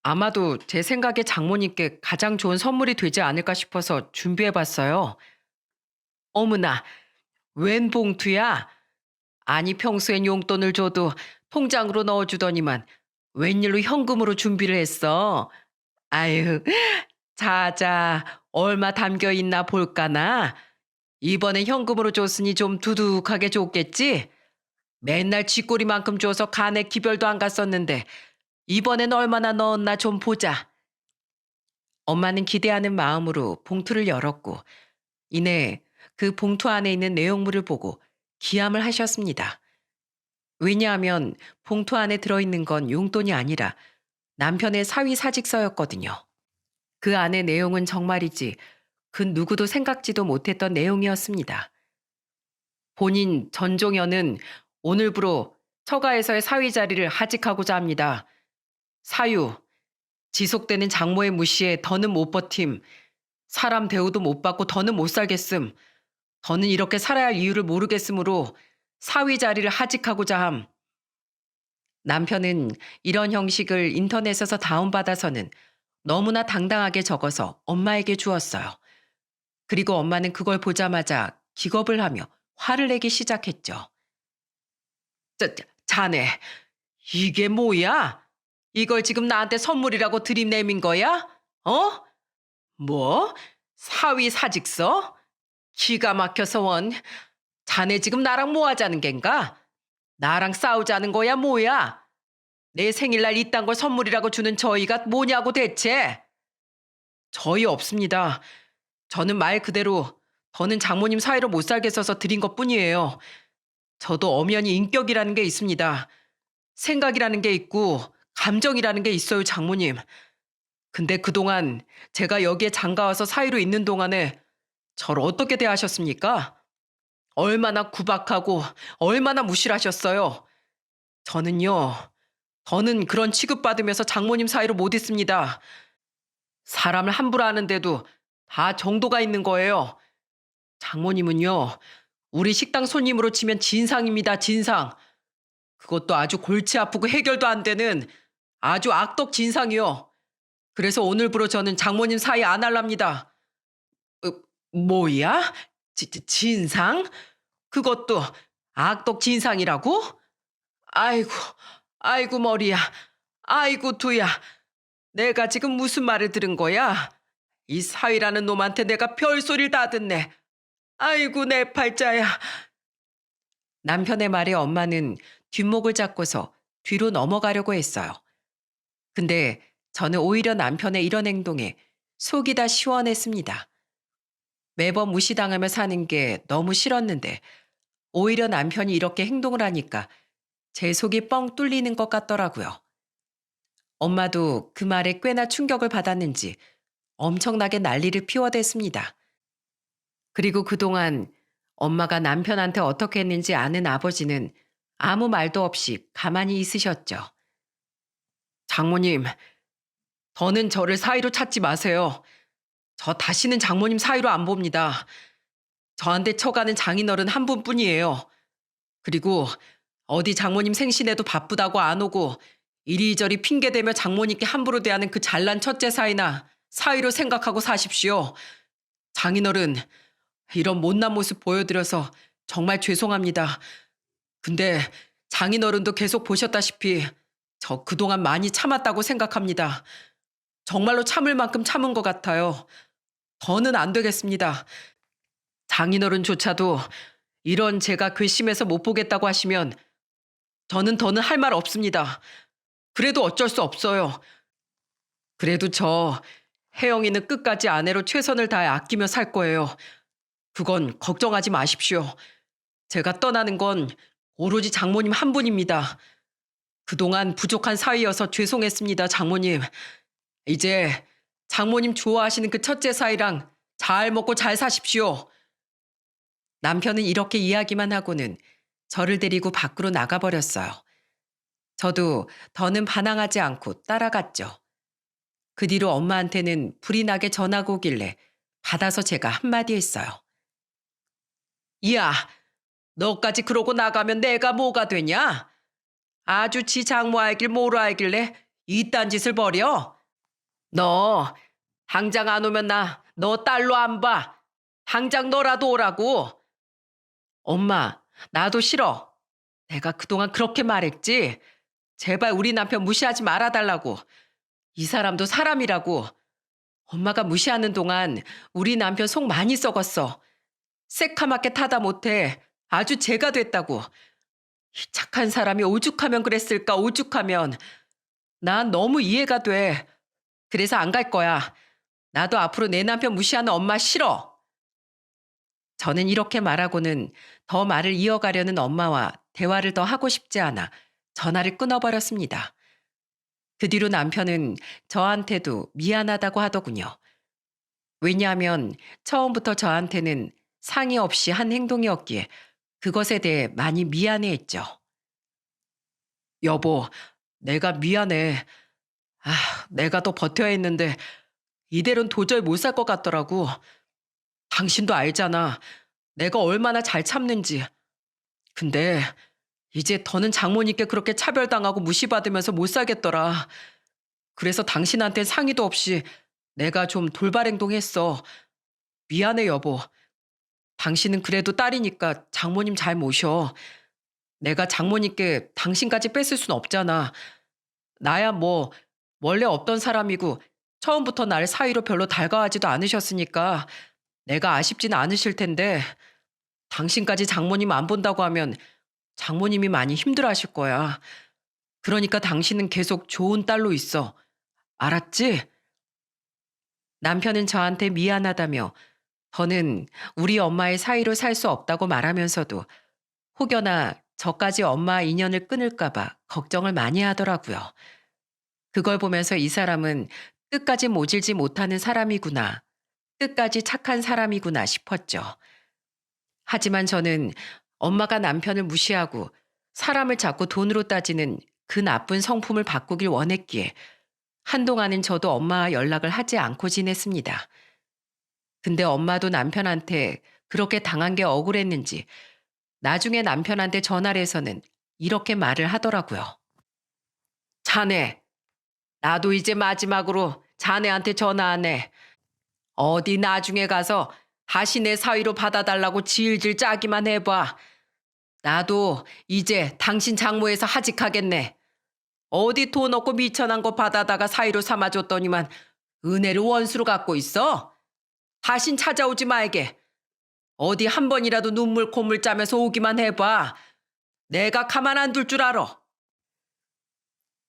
아마도 제 생각에 장모님께 가장 좋은 선물이 되지 않을까 싶어서 준비해봤어요. 어머나, 웬 봉투야? 아니 평소엔 용돈을 줘도 통장으로 넣어주더니만 웬일로 현금으로 준비를 했어? 아유, 자자, 얼마 담겨 있나 볼까나? 이번엔 현금으로 줬으니 좀 두둑하게 줬겠지? 맨날 쥐꼬리만큼 줘서 간에 기별도 안 갔었는데 이번엔 얼마나 넣었나 좀 보자. 엄마는 기대하는 마음으로 봉투를 열었고 이내 그 봉투 안에 있는 내용물을 보고 기함을 하셨습니다. 왜냐하면 봉투 안에 들어있는 건 용돈이 아니라 남편의 사위 사직서였거든요. 그 안의 내용은 정말이지 그 누구도 생각지도 못했던 내용이었습니다. 본인 전종현은 오늘부로 처가에서의 사위 자리를 하직하고자 합니다. 사유, 지속되는 장모의 무시에 더는 못 버팀. 사람 대우도 못 받고 더는 못 살겠음. 더는 이렇게 살아야 할 이유를 모르겠으므로 사위 자리를 하직하고자 함. 남편은 이런 형식을 인터넷에서 다운받아서는 너무나 당당하게 적어서 엄마에게 주었어요. 그리고 엄마는 그걸 보자마자 기겁을 하며 화를 내기 시작했죠. 자네, 이게 뭐야? 이걸 지금 나한테 선물이라고 들이내민 거야? 어? 뭐? 사위 사직서? 기가 막혀서 원. 자네 지금 나랑 뭐 하자는 겐가? 나랑 싸우자는 거야 뭐야? 내 생일날 이딴 걸 선물이라고 주는 저희가 뭐냐고 대체? 저희 없습니다. 저는 말 그대로 더는 장모님 사이로 못 살겠어서 드린 것뿐이에요. 저도 엄연히 인격이라는 게 있습니다. 생각이라는 게 있고 감정이라는 게 있어요, 장모님. 근데 그동안 제가 여기에 장가와서 사이로 있는 동안에 저를 어떻게 대하셨습니까? 얼마나 구박하고 얼마나 무시하셨어요. 저는요, 저는 그런 취급받으면서 장모님 사이로 못 있습니다. 사람을 함부로 하는데도 다 정도가 있는 거예요. 장모님은요, 우리 식당 손님으로 치면 진상입니다, 진상. 그것도 아주 골치 아프고 해결도 안 되는 아주 악덕 진상이요. 그래서 오늘부로 저는 장모님 사이 안 할랍니다. 뭐야? 진상? 그것도 악덕 진상이라고? 아이고, 아이고 머리야. 아이고 두야. 내가 지금 무슨 말을 들은 거야? 이 사위라는 놈한테 내가 별소리를 다 듣네. 아이고 내 팔자야. 남편의 말에 엄마는 뒷목을 잡고서 뒤로 넘어가려고 했어요. 근데 저는 오히려 남편의 이런 행동에 속이 다 시원했습니다. 매번 무시당하며 사는 게 너무 싫었는데 오히려 남편이 이렇게 행동을 하니까 제 속이 뻥 뚫리는 것 같더라고요. 엄마도 그 말에 꽤나 충격을 받았는지 엄청나게 난리를 피워댔습니다. 그리고 그동안 엄마가 남편한테 어떻게 했는지 아는 아버지는 아무 말도 없이 가만히 있으셨죠. 장모님, 더는 저를 사위로 찾지 마세요. 저 다시는 장모님 사위로 안 봅니다. 저한테 쳐가는 장인어른 한 분뿐이에요. 그리고 어디 장모님 생신에도 바쁘다고 안 오고 이리저리 핑계대며 장모님께 함부로 대하는 그 잘난 첫째 사위나 사위로 생각하고 사십시오. 장인어른, 이런 못난 모습 보여드려서 정말 죄송합니다. 근데 장인어른도 계속 보셨다시피 저 그동안 많이 참았다고 생각합니다. 정말로 참을 만큼 참은 것 같아요. 더는 안 되겠습니다. 장인어른조차도 이런 제가 괘씸해서 못 보겠다고 하시면 저는 더는 할 말 없습니다. 그래도 어쩔 수 없어요. 그래도 저 혜영이는 끝까지 아내로 최선을 다해 아끼며 살 거예요. 그건 걱정하지 마십시오. 제가 떠나는 건 오로지 장모님 한 분입니다. 그동안 부족한 사위여서 죄송했습니다, 장모님. 이제 장모님 좋아하시는 그 첫째 사위랑 잘 먹고 잘 사십시오. 남편은 이렇게 이야기만 하고는 저를 데리고 밖으로 나가버렸어요. 저도 더는 반항하지 않고 따라갔죠. 그 뒤로 엄마한테는 불이 나게 전화가 오길래 받아서 제가 한마디 했어요. 야, 너까지 그러고 나가면 내가 뭐가 되냐? 아주 지 장모 알길 뭐라 알길래 이딴 짓을 벌여? 너 당장 안 오면 나 너 딸로 안 봐. 당장 너라도 오라고. 엄마, 나도 싫어. 내가 그동안 그렇게 말했지. 제발 우리 남편 무시하지 말아달라고. 이 사람도 사람이라고. 엄마가 무시하는 동안 우리 남편 속 많이 썩었어. 새카맣게 타다 못해 아주 죄가 됐다고. 이 착한 사람이 오죽하면 그랬을까 오죽하면. 난 너무 이해가 돼. 그래서 안 갈 거야. 나도 앞으로 내 남편 무시하는 엄마 싫어. 저는 이렇게 말하고는 더 말을 이어가려는 엄마와 대화를 더 하고 싶지 않아 전화를 끊어버렸습니다. 그 뒤로 남편은 저한테도 미안하다고 하더군요. 왜냐하면 처음부터 저한테는 상의 없이 한 행동이었기에 그것에 대해 많이 미안해했죠. 여보, 내가 미안해. 내가 더 버텨야 했는데 이대로는 도저히 못 살 것 같더라고. 당신도 알잖아. 내가 얼마나 잘 참는지. 근데 이제 더는 장모님께 그렇게 차별당하고 무시받으면서 못 살겠더라. 그래서 당신한테 상의도 없이 내가 좀 돌발 행동했어. 미안해 여보. 당신은 그래도 딸이니까 장모님 잘 모셔. 내가 장모님께 당신까지 뺏을 순 없잖아. 나야 뭐 원래 없던 사람이고 처음부터 날 사위로 별로 달가워하지도 않으셨으니까 내가 아쉽진 않으실 텐데 당신까지 장모님 안 본다고 하면 장모님이 많이 힘들어하실 거야. 그러니까 당신은 계속 좋은 딸로 있어. 알았지? 남편은 저한테 미안하다며 저는 우리 엄마의 사위로 살 수 없다고 말하면서도 혹여나 저까지 엄마 인연을 끊을까 봐 걱정을 많이 하더라고요. 그걸 보면서 이 사람은 끝까지 모질지 못하는 사람이구나. 끝까지 착한 사람이구나 싶었죠. 하지만 저는 엄마가 남편을 무시하고 사람을 자꾸 돈으로 따지는 그 나쁜 성품을 바꾸길 원했기에 한동안은 저도 엄마와 연락을 하지 않고 지냈습니다. 근데 엄마도 남편한테 그렇게 당한 게 억울했는지 나중에 남편한테 전화를 해서는 이렇게 말을 하더라고요. 자네, 나도 이제 마지막으로 자네한테 전화하네. 어디 나중에 가서 다시 내 사위로 받아달라고 질질 짜기만 해봐. 나도 이제 당신 장모에서 하직하겠네. 어디 돈 없고 미천한 거 받아다가 사이로 삼아줬더니만 은혜를 원수로 갖고 있어? 다신 찾아오지 말게. 어디 한 번이라도 눈물 콧물 짜면서 오기만 해봐. 내가 가만 안 둘 줄 알아.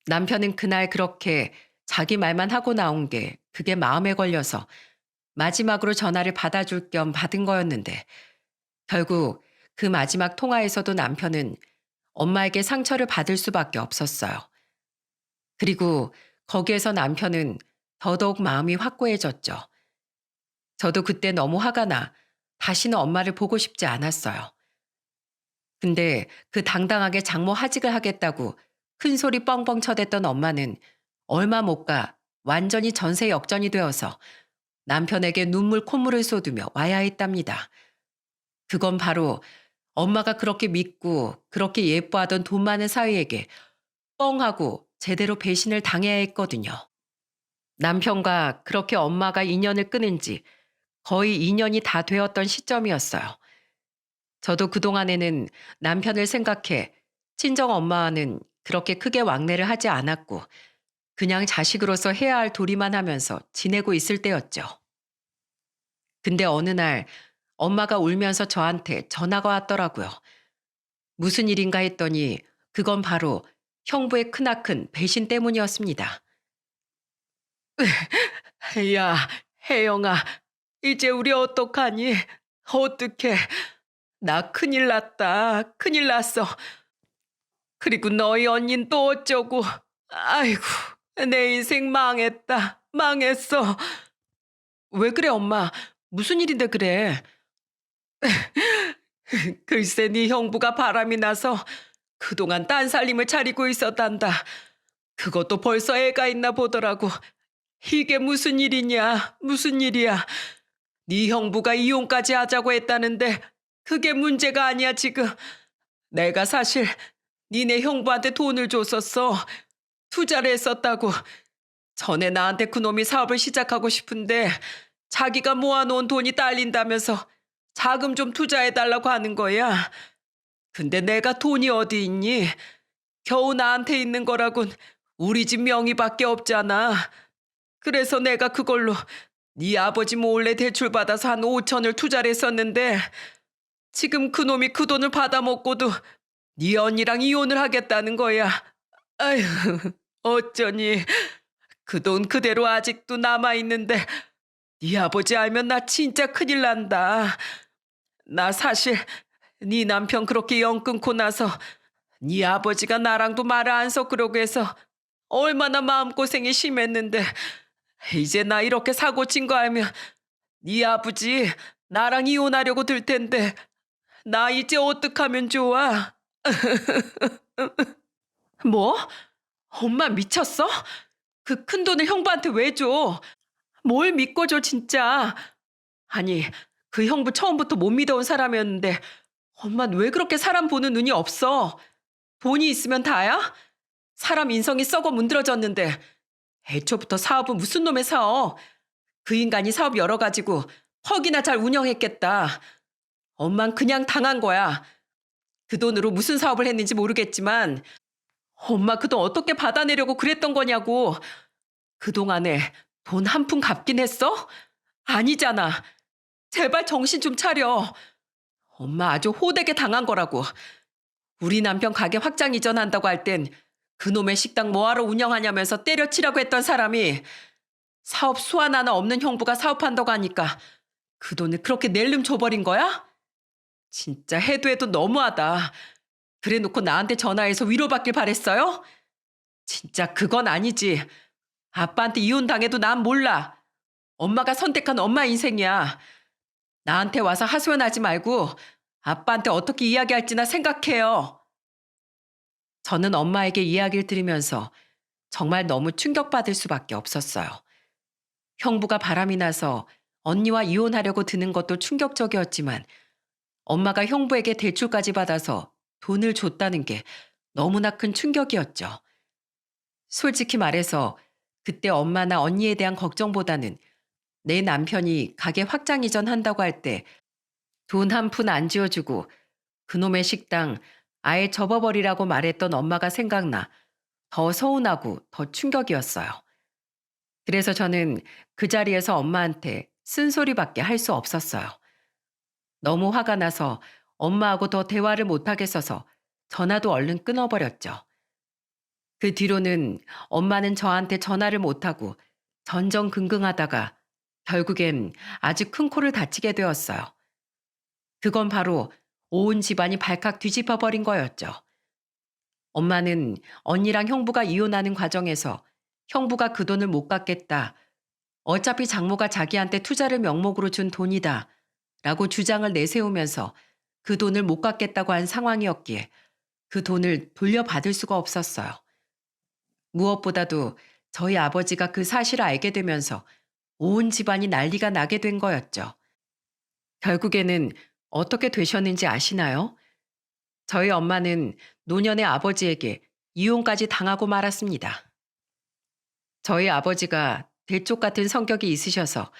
남편은 그날 그렇게 자기 말만 하고 나온 게 그게 마음에 걸려서 마지막으로 전화를 받아줄 겸 받은 거였는데 결국 그 마지막 통화에서도 남편은 엄마에게 상처를 받을 수밖에 없었어요. 그리고 거기에서 남편은 더더욱 마음이 확고해졌죠. 저도 그때 너무 화가 나 다시는 엄마를 보고 싶지 않았어요. 근데 그 당당하게 장모 하직을 하겠다고 큰 소리 뻥뻥 쳐댔던 엄마는 얼마 못 가 완전히 전세 역전이 되어서 남편에게 눈물 콧물을 쏟으며 와야 했답니다. 그건 바로 엄마가 그렇게 믿고 그렇게 예뻐하던 돈 많은 사위에게 뻥하고 제대로 배신을 당해야 했거든요. 남편과 그렇게 엄마가 인연을 끊은 지 거의 2년이 다 되었던 시점이었어요. 저도 그동안에는 남편을 생각해 친정 엄마와는 그렇게 크게 왕래를 하지 않았고 그냥 자식으로서 해야 할 도리만 하면서 지내고 있을 때였죠. 근데 어느 날 엄마가 울면서 저한테 전화가 왔더라고요. 무슨 일인가 했더니 그건 바로 형부의 크나큰 배신 때문이었습니다. 야, 혜영아, 이제 우리 어떡하니? 어떡해. 나 큰일 났다. 큰일 났어. 그리고 너희 언닌 또 어쩌고. 아이고, 내 인생 망했다. 망했어. 왜 그래, 엄마? 무슨 일인데 그래? 글쎄 네 형부가 바람이 나서 그동안 딴 살림을 차리고 있었단다. 그것도 벌써 애가 있나 보더라고. 이게 무슨 일이냐? 무슨 일이야? 네 형부가 이혼까지 하자고 했다는데 그게 문제가 아니야 지금. 내가 사실 니네 형부한테 돈을 줬었어. 투자를 했었다고. 전에 나한테 그놈이 사업을 시작하고 싶은데 자기가 모아놓은 돈이 딸린다면서 자금 좀 투자해달라고 하는 거야. 근데 내가 돈이 어디 있니? 겨우 나한테 있는 거라곤 우리 집 명의밖에 없잖아. 그래서 내가 그걸로 네 아버지 몰래 대출받아서 한 5천을 투자를 했었는데 지금 그놈이 그 돈을 받아먹고도 네 언니랑 이혼을 하겠다는 거야. 아휴, 어쩌니. 그 돈 그대로 아직도 남아있는데 네 아버지 알면 나 진짜 큰일 난다. 나 사실 네 남편 그렇게 영 끊고 나서 네 아버지가 나랑도 말을 안 섞으려고 해서 얼마나 마음고생이 심했는데 이제 나 이렇게 사고 친 거 알면 네 아버지 나랑 이혼하려고 들 텐데 나 이제 어떡하면 좋아? 뭐? 엄마 미쳤어? 그 큰 돈을 형부한테 왜 줘? 뭘 믿고 줘 진짜. 아니 그 형부 처음부터 못 믿어온 사람이었는데 엄만 왜 그렇게 사람 보는 눈이 없어? 돈이 있으면 다야? 사람 인성이 썩어 문드러졌는데 애초부터 사업은 무슨 놈의 사업? 그 인간이 사업 열어가지고 퍽이나 잘 운영했겠다. 엄만 그냥 당한 거야. 그 돈으로 무슨 사업을 했는지 모르겠지만 엄마 그 돈 어떻게 받아내려고 그랬던 거냐고. 그동안에 돈 한 푼 갚긴 했어? 아니잖아. 제발 정신 좀 차려. 엄마 아주 호되게 당한 거라고. 우리 남편 가게 확장 이전한다고 할 땐 그놈의 식당 뭐하러 운영하냐면서 때려치라고 했던 사람이 사업 수완 하나 없는 형부가 사업한다고 하니까 그 돈을 그렇게 낼름 줘버린 거야? 진짜 해도 해도 너무하다. 그래 놓고 나한테 전화해서 위로받길 바랬어요? 진짜 그건 아니지. 아빠한테 이혼당해도 난 몰라. 엄마가 선택한 엄마 인생이야. 나한테 와서 하소연하지 말고 아빠한테 어떻게 이야기할지나 생각해요. 저는 엄마에게 이야기를 들으면서 정말 너무 충격받을 수밖에 없었어요. 형부가 바람이 나서 언니와 이혼하려고 드는 것도 충격적이었지만 엄마가 형부에게 대출까지 받아서 돈을 줬다는 게 너무나 큰 충격이었죠. 솔직히 말해서 그때 엄마나 언니에 대한 걱정보다는 내 남편이 가게 확장 이전한다고 할 때 돈 한 푼 안 쥐어주고 그놈의 식당 아예 접어버리라고 말했던 엄마가 생각나 더 서운하고 더 충격이었어요. 그래서 저는 그 자리에서 엄마한테 쓴소리밖에 할 수 없었어요. 너무 화가 나서 엄마하고 더 대화를 못하겠어서 전화도 얼른 끊어버렸죠. 그 뒤로는 엄마는 저한테 전화를 못하고 전전긍긍하다가 결국엔 아주 큰 코를 다치게 되었어요. 그건 바로 온 집안이 발칵 뒤집어 버린 거였죠. 엄마는 언니랑 형부가 이혼하는 과정에서 형부가 그 돈을 못 갚겠다. 어차피 장모가 자기한테 투자를 명목으로 준 돈이다. 라고 주장을 내세우면서 그 돈을 못 갚겠다고 한 상황이었기에 그 돈을 돌려받을 수가 없었어요. 무엇보다도 저희 아버지가 그 사실을 알게 되면서 온 집안이 난리가 나게 된 거였죠. 결국에는 어떻게 되셨는지 아시나요? 저희 엄마는 노년의 아버지에게 이혼까지 당하고 말았습니다. 저희 아버지가 대쪽 같은 성격이 있으셔서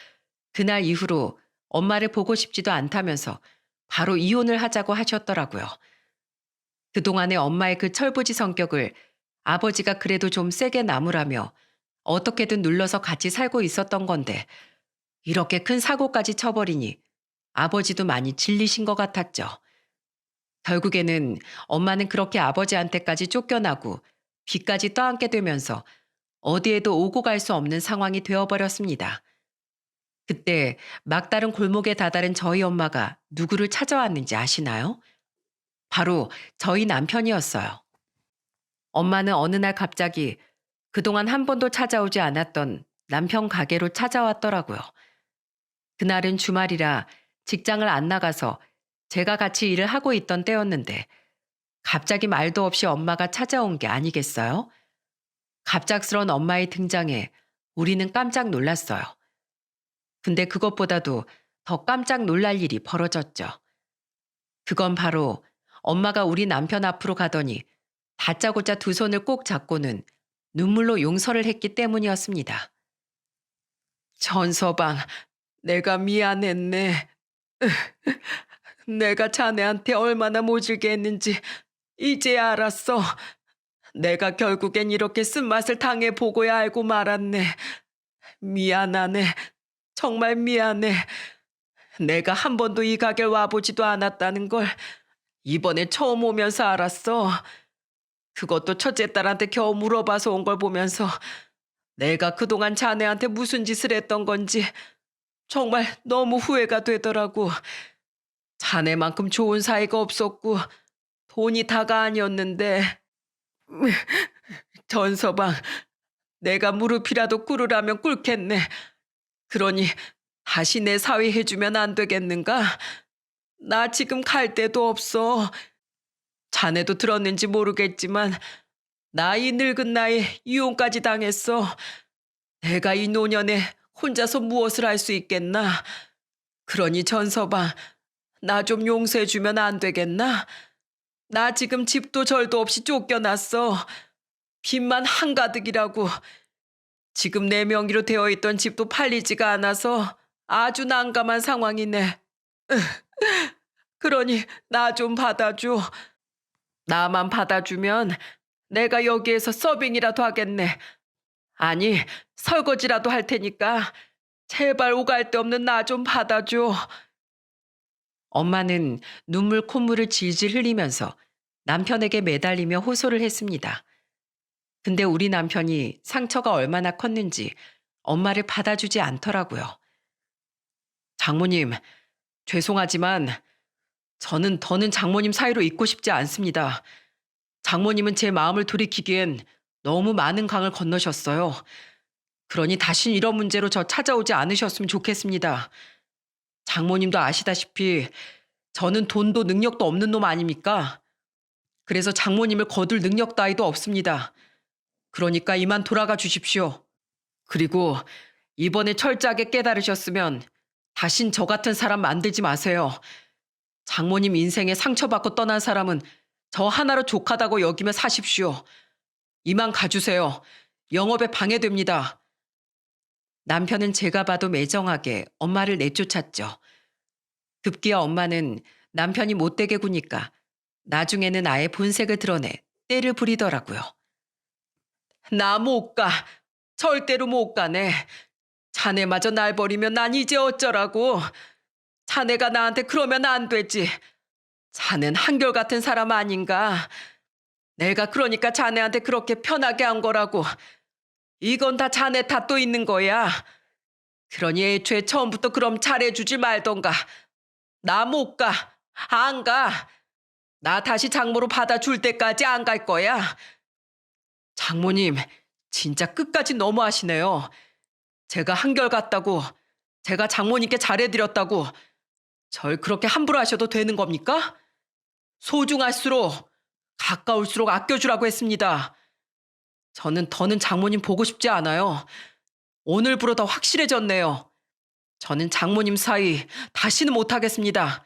그날 이후로 엄마를 보고 싶지도 않다면서 바로 이혼을 하자고 하셨더라고요. 그동안의 엄마의 그 철부지 성격을 아버지가 그래도 좀 세게 나무라며 어떻게든 눌러서 같이 살고 있었던 건데 이렇게 큰 사고까지 쳐버리니 아버지도 많이 질리신 것 같았죠. 결국에는 엄마는 그렇게 아버지한테까지 쫓겨나고 빚까지 떠안게 되면서 어디에도 오고 갈 수 없는 상황이 되어버렸습니다. 그때 막다른 골목에 다다른 저희 엄마가 누구를 찾아왔는지 아시나요? 바로 저희 남편이었어요. 엄마는 어느 날 갑자기 그동안 한 번도 찾아오지 않았던 남편 가게로 찾아왔더라고요. 그날은 주말이라 직장을 안 나가서 제가 같이 일을 하고 있던 때였는데 갑자기 말도 없이 엄마가 찾아온 게 아니겠어요? 갑작스런 엄마의 등장에 우리는 깜짝 놀랐어요. 근데 그것보다도 더 깜짝 놀랄 일이 벌어졌죠. 그건 바로 엄마가 우리 남편 앞으로 가더니 다짜고짜 두 손을 꼭 잡고는 눈물로 용서를 했기 때문이었습니다. 전서방, 내가 미안했네. 내가 자네한테 얼마나 모질게 했는지 이제야 알았어. 내가 결국엔 이렇게 쓴맛을 당해보고야 알고 말았네. 미안하네. 정말 미안해. 내가 한 번도 이 가게를 와보지도 않았다는 걸 이번에 처음 오면서 알았어. 그것도 첫째 딸한테 겨우 물어봐서 온 걸 보면서 내가 그동안 자네한테 무슨 짓을 했던 건지 정말 너무 후회가 되더라고. 자네만큼 좋은 사이가 없었고 돈이 다가 아니었는데. 전서방, 내가 무릎이라도 꿇으라면 꿇겠네. 그러니 다시 내 사위 해주면 안 되겠는가? 나 지금 갈 데도 없어. 자네도 들었는지 모르겠지만 나 이 늙은 나이에 이혼까지 당했어. 내가 이 노년에 혼자서 무엇을 할 수 있겠나? 그러니 전서방, 나 좀 용서해주면 안 되겠나? 나 지금 집도 절도 없이 쫓겨났어. 빚만 한가득이라고. 지금 내 명의로 되어 있던 집도 팔리지가 않아서 아주 난감한 상황이네. 그러니 나 좀 받아줘. 나만 받아주면 내가 여기에서 서빙이라도 하겠네. 아니, 설거지라도 할 테니까 제발 오갈 데 없는 나 좀 받아줘. 엄마는 눈물 콧물을 질질 흘리면서 남편에게 매달리며 호소를 했습니다. 근데 우리 남편이 상처가 얼마나 컸는지 엄마를 받아주지 않더라고요. 장모님, 죄송하지만 저는 더는 장모님 사이로 있고 싶지 않습니다. 장모님은 제 마음을 돌이키기엔 너무 많은 강을 건너셨어요. 그러니 다신 이런 문제로 저 찾아오지 않으셨으면 좋겠습니다. 장모님도 아시다시피 저는 돈도 능력도 없는 놈 아닙니까? 그래서 장모님을 거둘 능력 따위도 없습니다. 그러니까 이만 돌아가 주십시오. 그리고 이번에 철저하게 깨달으셨으면 다신 저 같은 사람 만들지 마세요. 장모님 인생에 상처받고 떠난 사람은 저 하나로 족하다고 여기며 사십시오. 이만 가주세요. 영업에 방해됩니다. 남편은 제가 봐도 매정하게 엄마를 내쫓았죠. 급기야 엄마는 남편이 못되게 구니까 나중에는 아예 본색을 드러내 떼를 부리더라고요. 나 못 가. 절대로 못 가네. 자네마저 날 버리면 난 이제 어쩌라고. 자네가 나한테 그러면 안 되지. 자넨 한결같은 사람 아닌가. 내가 그러니까 자네한테 그렇게 편하게 한 거라고. 이건 다 자네 탓도 있는 거야. 그러니 애초에 처음부터 그럼 잘해주지 말던가. 나 못 가. 안 가. 나 다시 장모로 받아줄 때까지 안 갈 거야. 장모님, 진짜 끝까지 너무하시네요. 제가 한결같다고, 제가 장모님께 잘해드렸다고 절 그렇게 함부로 하셔도 되는 겁니까? 소중할수록, 가까울수록 아껴주라고 했습니다. 저는 더는 장모님 보고 싶지 않아요. 오늘부로 더 확실해졌네요. 저는 장모님 사이 다시는 못하겠습니다.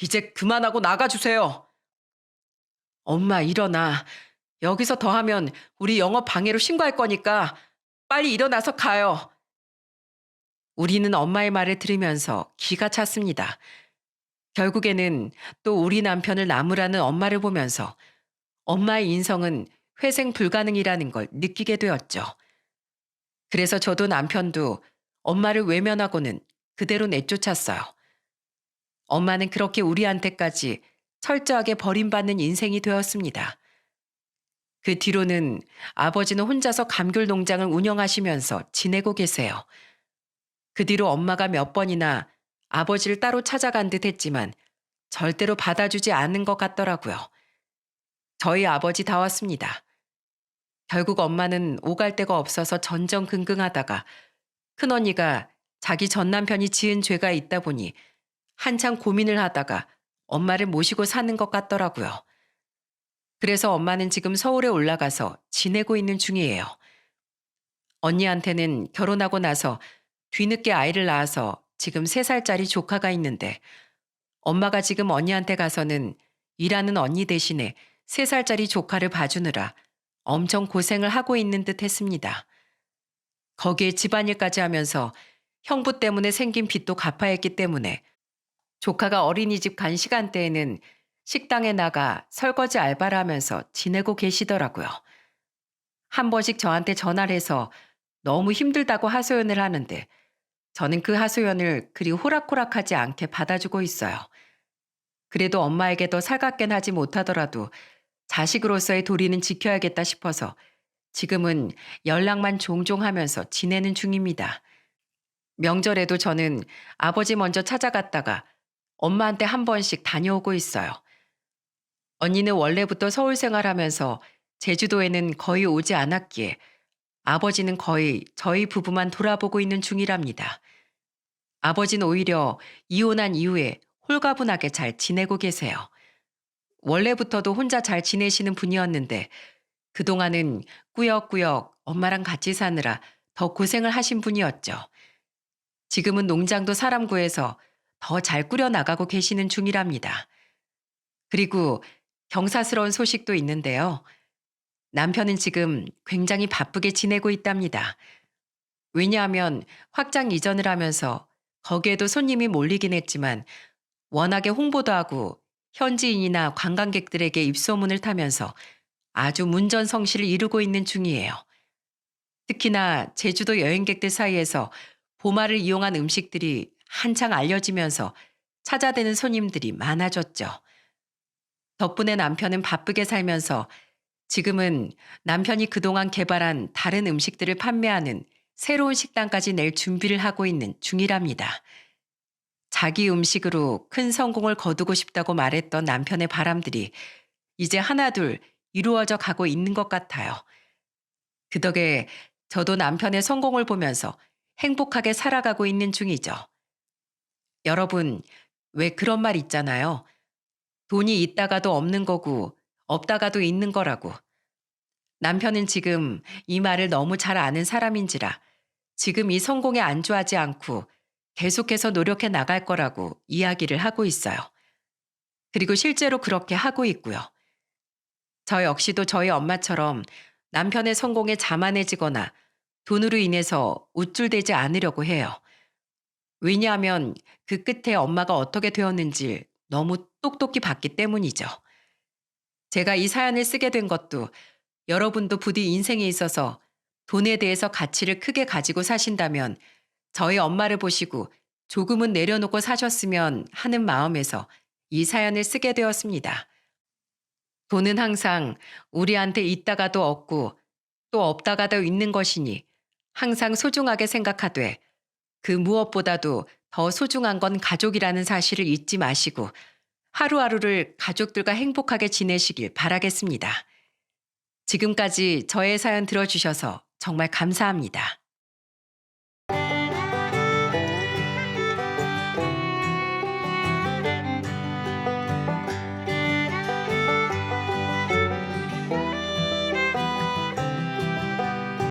이제 그만하고 나가주세요. 엄마 일어나. 여기서 더 하면 우리 영업 방해로 신고할 거니까 빨리 일어나서 가요. 우리는 엄마의 말을 들으면서 기가 찼습니다. 결국에는 또 우리 남편을 나무라는 엄마를 보면서 엄마의 인성은 회생 불가능이라는 걸 느끼게 되었죠. 그래서 저도 남편도 엄마를 외면하고는 그대로 내쫓았어요. 엄마는 그렇게 우리한테까지 철저하게 버림받는 인생이 되었습니다. 그 뒤로는 아버지는 혼자서 감귤 농장을 운영하시면서 지내고 계세요. 그 뒤로 엄마가 몇 번이나 아버지를 따로 찾아간 듯 했지만 절대로 받아주지 않는 것 같더라고요. 저희 아버지 다 왔습니다. 결국 엄마는 오갈 데가 없어서 전전긍긍하다가 큰언니가 자기 전 남편이 지은 죄가 있다 보니 한참 고민을 하다가 엄마를 모시고 사는 것 같더라고요. 그래서 엄마는 지금 서울에 올라가서 지내고 있는 중이에요. 언니한테는 결혼하고 나서 뒤늦게 아이를 낳아서 지금 3살짜리 조카가 있는데 엄마가 지금 언니한테 가서는 일하는 언니 대신에 3살짜리 조카를 봐주느라 엄청 고생을 하고 있는 듯 했습니다. 거기에 집안일까지 하면서 형부 때문에 생긴 빚도 갚아야 했기 때문에 조카가 어린이집 간 시간대에는 식당에 나가 설거지 알바를 하면서 지내고 계시더라고요. 한 번씩 저한테 전화를 해서 너무 힘들다고 하소연을 하는데 저는 그 하소연을 그리 호락호락하지 않게 받아주고 있어요. 그래도 엄마에게 더 살갑게 하지 못하더라도 자식으로서의 도리는 지켜야겠다 싶어서 지금은 연락만 종종 하면서 지내는 중입니다. 명절에도 저는 아버지 먼저 찾아갔다가 엄마한테 한 번씩 다녀오고 있어요. 언니는 원래부터 서울 생활하면서 제주도에는 거의 오지 않았기에 아버지는 거의 저희 부부만 돌아보고 있는 중이랍니다. 아버지는 오히려 이혼한 이후에 홀가분하게 잘 지내고 계세요. 원래부터도 혼자 잘 지내시는 분이었는데 그동안은 꾸역꾸역 엄마랑 같이 사느라 더 고생을 하신 분이었죠. 지금은 농장도 사람 구해서 더 잘 꾸려나가고 계시는 중이랍니다. 그리고 경사스러운 소식도 있는데요. 남편은 지금 굉장히 바쁘게 지내고 있답니다. 왜냐하면 확장 이전을 하면서 거기에도 손님이 몰리긴 했지만 워낙에 홍보도 하고 현지인이나 관광객들에게 입소문을 타면서 아주 문전성시를 이루고 있는 중이에요. 특히나 제주도 여행객들 사이에서 보마를 이용한 음식들이 한창 알려지면서 찾아대는 손님들이 많아졌죠. 덕분에 남편은 바쁘게 살면서 지금은 남편이 그동안 개발한 다른 음식들을 판매하는 새로운 식당까지 낼 준비를 하고 있는 중이랍니다. 자기 음식으로 큰 성공을 거두고 싶다고 말했던 남편의 바람들이 이제 하나둘 이루어져 가고 있는 것 같아요. 그 덕에 저도 남편의 성공을 보면서 행복하게 살아가고 있는 중이죠. 여러분, 왜 그런 말 있잖아요. 돈이 있다가도 없는 거고 없다가도 있는 거라고. 남편은 지금 이 말을 너무 잘 아는 사람인지라 지금 이 성공에 안주하지 않고 계속해서 노력해 나갈 거라고 이야기를 하고 있어요. 그리고 실제로 그렇게 하고 있고요. 저 역시도 저희 엄마처럼 남편의 성공에 자만해지거나 돈으로 인해서 우쭐대지 않으려고 해요. 왜냐하면 그 끝에 엄마가 어떻게 되었는지 너무 똑똑히 봤기 때문이죠. 제가 이 사연을 쓰게 된 것도 여러분도 부디 인생에 있어서 돈에 대해서 가치를 크게 가지고 사신다면 저희 엄마를 보시고 조금은 내려놓고 사셨으면 하는 마음에서 이 사연을 쓰게 되었습니다. 돈은 항상 우리한테 있다가도 없고 또 없다가도 있는 것이니 항상 소중하게 생각하되 그 무엇보다도 더 소중한 건 가족이라는 사실을 잊지 마시고 하루하루를 가족들과 행복하게 지내시길 바라겠습니다. 지금까지 저의 사연 들어주셔서 정말 감사합니다.